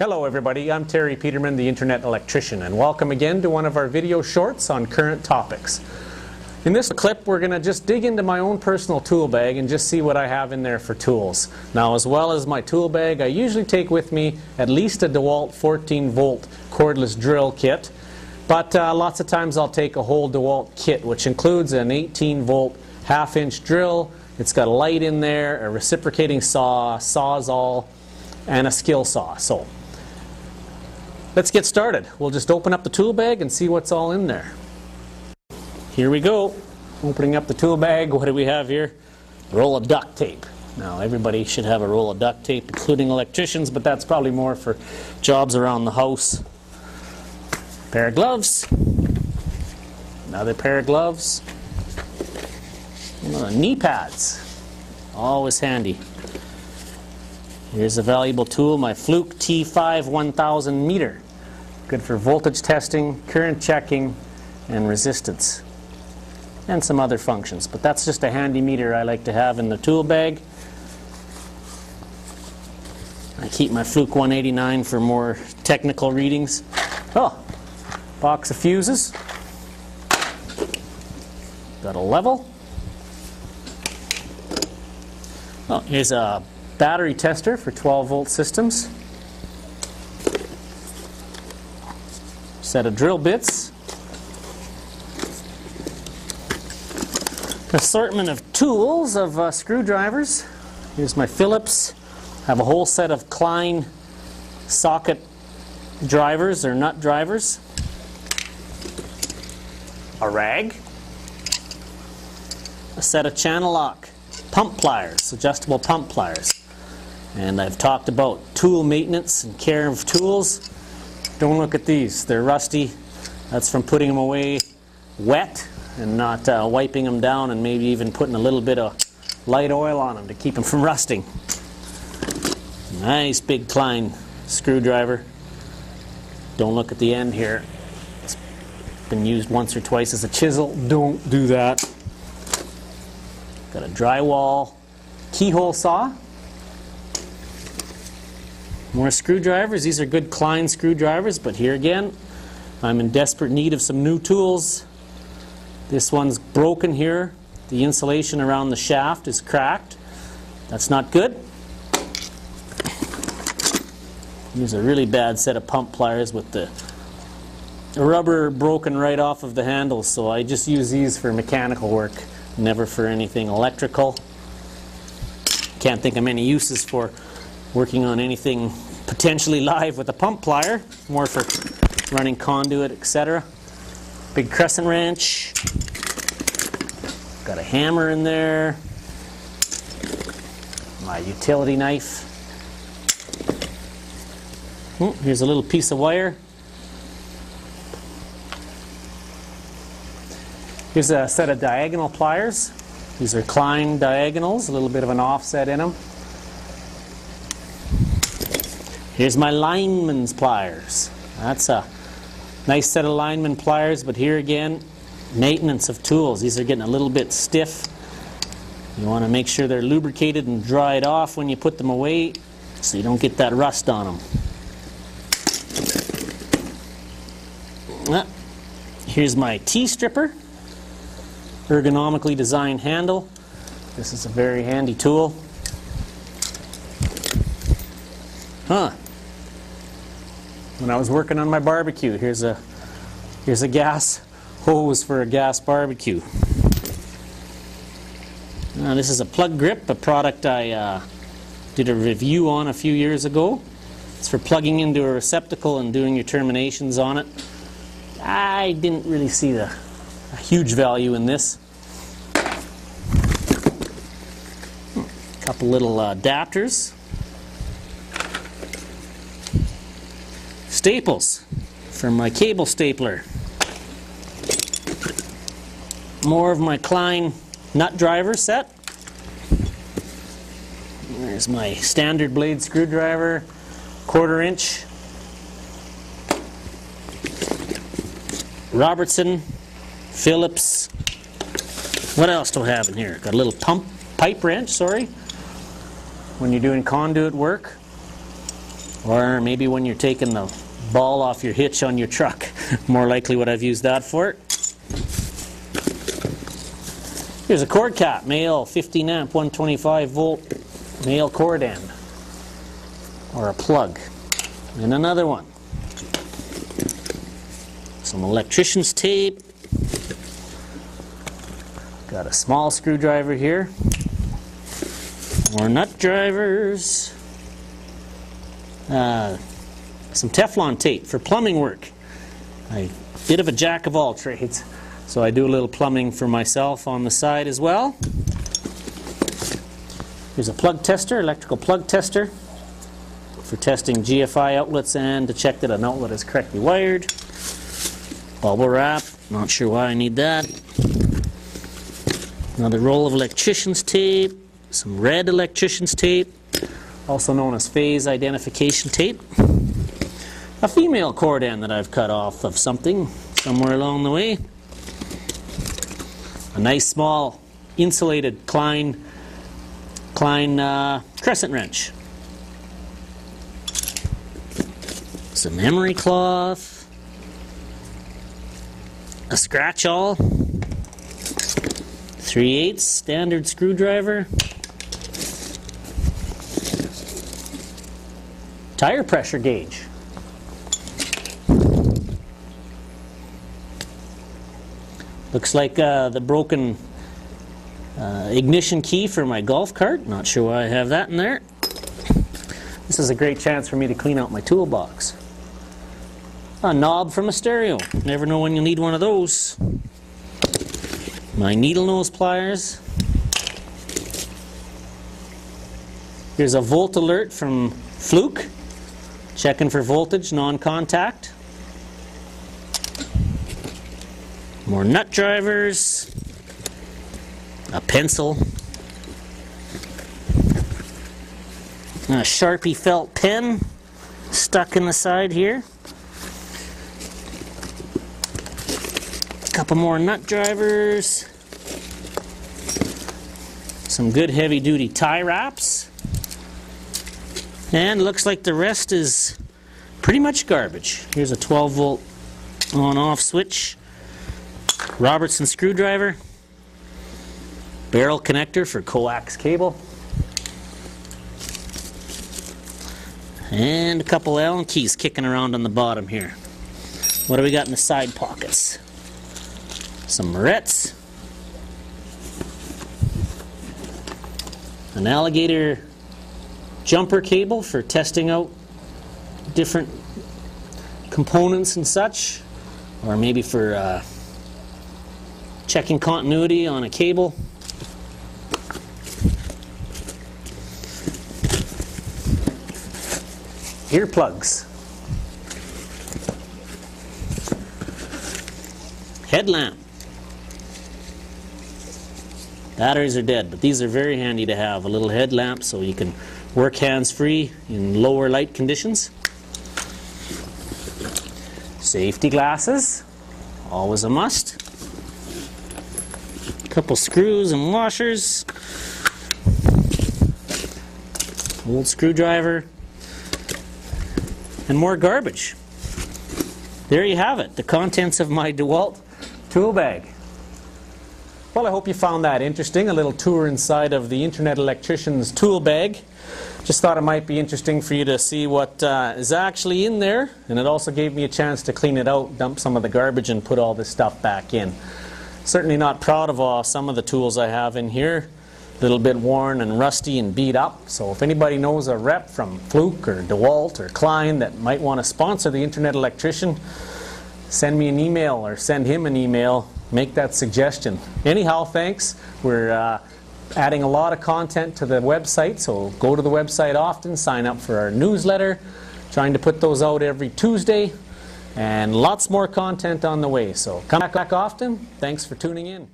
Hello everybody, I'm Terry Peterman, the Internet Electrician, and welcome again to one of our video shorts on current topics. In this clip we're going to just dig into my own personal tool bag and just see what I have in there for tools. Now, as well as my tool bag, I usually take with me at least a DeWalt 14-volt cordless drill kit, but lots of times I'll take a whole DeWalt kit, which includes an 18-volt half-inch drill. It's got a light in there, a reciprocating saw, sawzall, and a skill saw. So let's get started. We'll just open up the tool bag and see what's all in there. Here we go. Opening up the tool bag. What do we have here? Roll of duct tape. Now, everybody should have a roll of duct tape, including electricians, but that's probably more for jobs around the house. Pair of gloves. Another pair of gloves. Knee pads. Always handy. Here's a valuable tool, my Fluke T5 1000 meter. Good for voltage testing, current checking, and resistance. And some other functions, but that's just a handy meter I like to have in the tool bag. I keep my Fluke 189 for more technical readings. Oh, box of fuses. Got a level. Oh, here's a battery tester for 12-volt systems. Set of drill bits. Assortment of tools of screwdrivers. Here's my Phillips. I have a whole set of Klein socket drivers or nut drivers. A rag. A set of channel lock pump pliers, adjustable pump pliers. And I've talked about tool maintenance and care of tools. Don't look at these. They're rusty. That's from putting them away wet and not wiping them down and maybe even putting a little bit of light oil on them to keep them from rusting. Nice big Klein screwdriver. Don't look at the end here. It's been used once or twice as a chisel. Don't do that. Got a drywall keyhole saw. More screwdrivers. These are good Klein screwdrivers, but here again, I'm in desperate need of some new tools. This one's broken here. The insulation around the shaft is cracked. That's not good. Here's a really bad set of pump pliers with the rubber broken right off of the handles, so I just use these for mechanical work, never for anything electrical. Can't think of many uses for working on anything potentially live with a pump plier, more for running conduit, etc. Big crescent wrench. Got a hammer in there. My utility knife. Here's a little piece of wire. Here's a set of diagonal pliers. These are Klein diagonals, a little bit of an offset in them. Here's my lineman's pliers. That's a nice set of lineman pliers, but here again, maintenance of tools. These are getting a little bit stiff. You want to make sure they're lubricated and dried off when you put them away so you don't get that rust on them. Here's my T-stripper. Ergonomically designed handle. This is a very handy tool. When I was working on my barbecue, here's a gas hose for a gas barbecue. This is a plug grip, a product I did a review on a few years ago. It's for plugging into a receptacle and doing your terminations on it. I didn't really see a huge value in this. A couple little adapters. Staples for my cable stapler. More of my Klein nut driver set. There's my standard blade screwdriver, 1/4 inch. Robertson, Phillips. What else do I have in here? Got a little pipe wrench, sorry. When you're doing conduit work. Or maybe when you're taking the ball off your hitch on your truck. More likely what I've used that for. Here's a cord cap, male 15 amp 125 volt male cord end, or a plug. And another one. Some electrician's tape. Got a small screwdriver here. More nut drivers. Some Teflon tape for plumbing work. I'm a bit of a jack of all trades, so I do a little plumbing for myself on the side as well. Here's a plug tester, electrical plug tester, for testing GFI outlets and to check that an outlet is correctly wired. Bubble wrap, not sure why I need that. Another roll of electrician's tape, some red electrician's tape, also known as phase identification tape. A female cord end that I've cut off of something somewhere along the way. A nice small insulated Klein crescent wrench. Some emery cloth. A scratch awl. 3/8 standard screwdriver. Tire pressure gauge. Looks like the broken ignition key for my golf cart. Not sure why I have that in there. This is a great chance for me to clean out my toolbox. A knob from a stereo. Never know when you'll need one of those. My needle nose pliers. Here's a volt alert from Fluke. Checking for voltage, non-contact. More nut drivers. A pencil. A Sharpie felt pen stuck in the side here. A couple more nut drivers. Some good heavy duty tie wraps. And looks like the rest is pretty much garbage. Here's a 12 volt on off switch. Robertson screwdriver. Barrel connector for coax cable. And a couple Allen keys kicking around on the bottom here. What do we got in the side pockets? Some barrettes. An alligator jumper cable for testing out different components and such, or maybe for checking continuity on a cable. Earplugs. Headlamp. Batteries are dead, but these are very handy to have. A little headlamp so you can work hands-free in lower light conditions. Safety glasses, always a must. A couple screws and washers. Old screwdriver. And more garbage. There you have it, the contents of my DeWalt tool bag. Well, I hope you found that interesting, a little tour inside of the Internet Electrician's tool bag. Just thought it might be interesting for you to see what is actually in there, and it also gave me a chance to clean it out, dump some of the garbage and put all this stuff back in. Certainly not proud of some of the tools I have in here. A little bit worn and rusty and beat up, so if anybody knows a rep from Fluke or DeWalt or Klein that might want to sponsor the Internet Electrician, send me an email or send him an email. Make that suggestion. Anyhow, thanks. We're adding a lot of content to the website, so go to the website often, sign up for our newsletter, trying to put those out every Tuesday, and lots more content on the way. So come back often. Thanks for tuning in.